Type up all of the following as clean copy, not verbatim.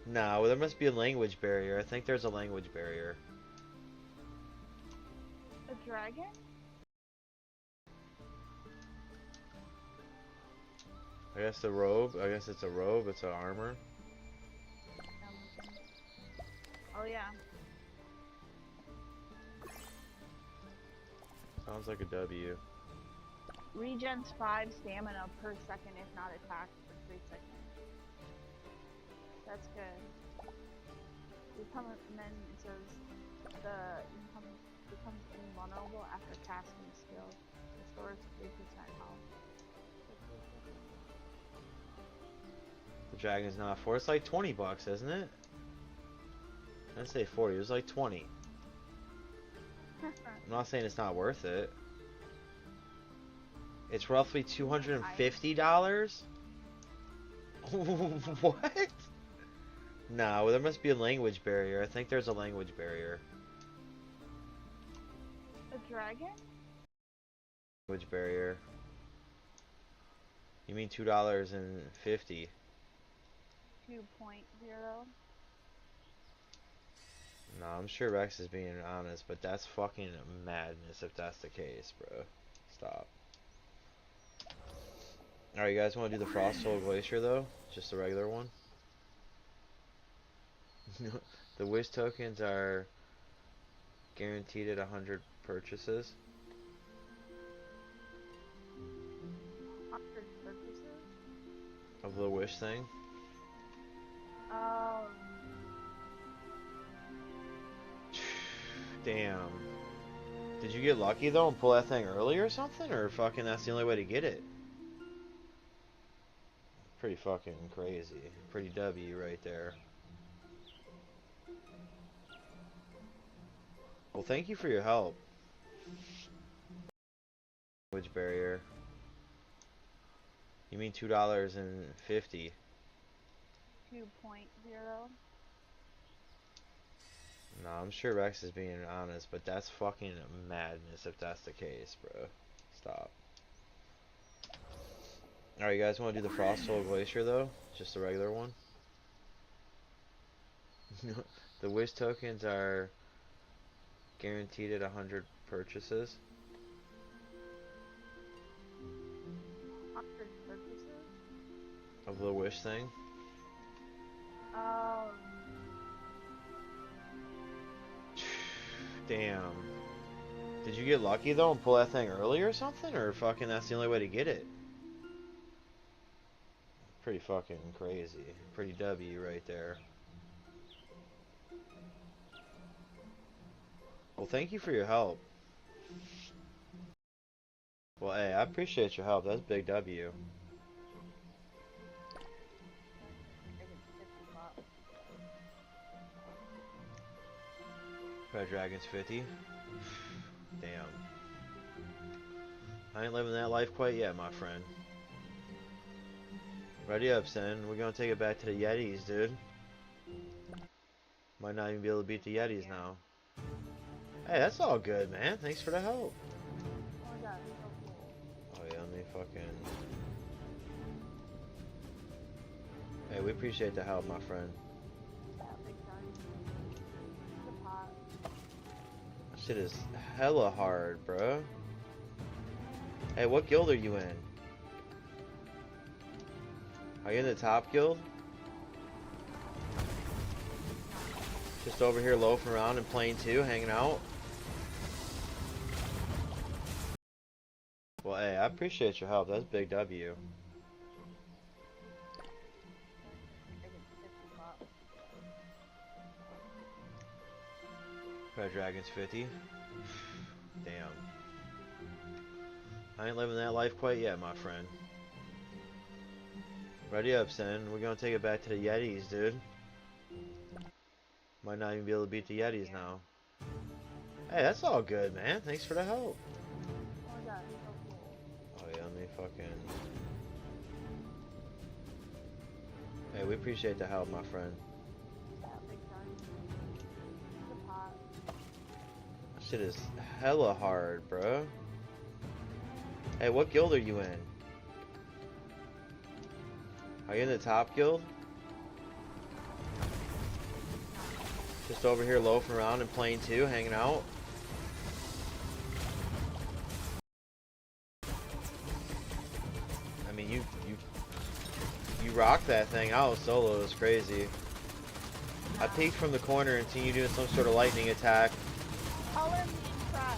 No, there must be a language barrier. I think there's a language barrier. A dragon? I guess the robe. I guess it's a robe. It's an armor. Oh yeah. Sounds like a W. Regens 5 stamina per second if not attacked for 3 seconds. That's good. Become, and then it says becomes invulnerable after casting skill. Restores 3% health. The dragon's not 4. It's like 20 bucks, isn't it? I didn't say 40. It was like 20. I'm not saying it's not worth it. It's roughly $250? What? No, there must be a language barrier. I think there's a language barrier. A dragon? Language barrier. You mean $2.50? 2.0. No, I'm sure Rex is being honest, but that's fucking madness if that's the case, bro. Stop. Alright, you guys want to do the Frost Soul Glacier, though? Just the regular one? The wish tokens are guaranteed at 100 purchases. 100 purchases? Of the wish thing? Oh. Damn. Did you get lucky though and pull that thing early or something? Or fucking that's the only way to get it? Pretty fucking crazy. Pretty W right there. Well, thank you for your help. Language barrier. You mean $2.50? 2.0. No, I'm sure Rex is being honest, but that's fucking madness if that's the case, bro. Stop. Alright, you guys want to do the Frost Soul Glacier, though? Just the regular one? The wish tokens are guaranteed at 100 purchases. 100 purchases? Of the wish thing? Oh. Damn. Did you get lucky though and pull that thing early or something? Or fucking that's the only way to get it? Pretty fucking crazy. Pretty W right there. Well, thank you for your help. Well, hey, I appreciate your help. That's big W. Red Dragon's 50. Damn. I ain't living that life quite yet, my friend. Ready up, son. We're gonna take it back to the Yetis, dude. Might not even be able to beat the Yetis now. Hey, that's all good, man. Thanks for the help. Oh my god, it's so cool. Oh yeah, let me fucking... Hey, we appreciate the help, my friend. Yeah, big time. The pot. That shit is hella hard, bro. Hey, what guild are you in? Are you in the top guild? Just over here loafing around and playing too, hanging out? Well, hey, I appreciate your help. That's big W. Red Dragon's 50. Damn. I ain't living that life quite yet, my friend. Ready up, son. We're gonna take it back to the Yetis, dude. Might not even be able to beat the Yetis now. Hey, that's all good, man. Thanks for the help. Oh my god, it's so cool. Oh yeah, let me fucking... Hey, we appreciate the help, my friend. Yeah, big time. The pot. That shit is hella hard, bro. Hey, what guild are you in? Are you in the top guild? Just over here loafing around and playing too, hanging out. I mean, you rocked that thing out solo. It was crazy. I peeked from the corner and seen you doing some sort of lightning attack. I'll let me try.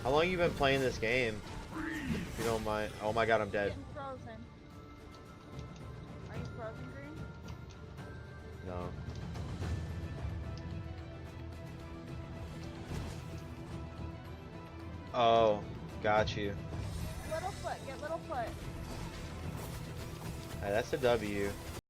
How long you been playing this game? If you don't mind. Oh my god, I'm dead. Getting frozen. Are you frozen, Green? No. Oh, got you. Littlefoot, get Littlefoot. Hey, that's a W.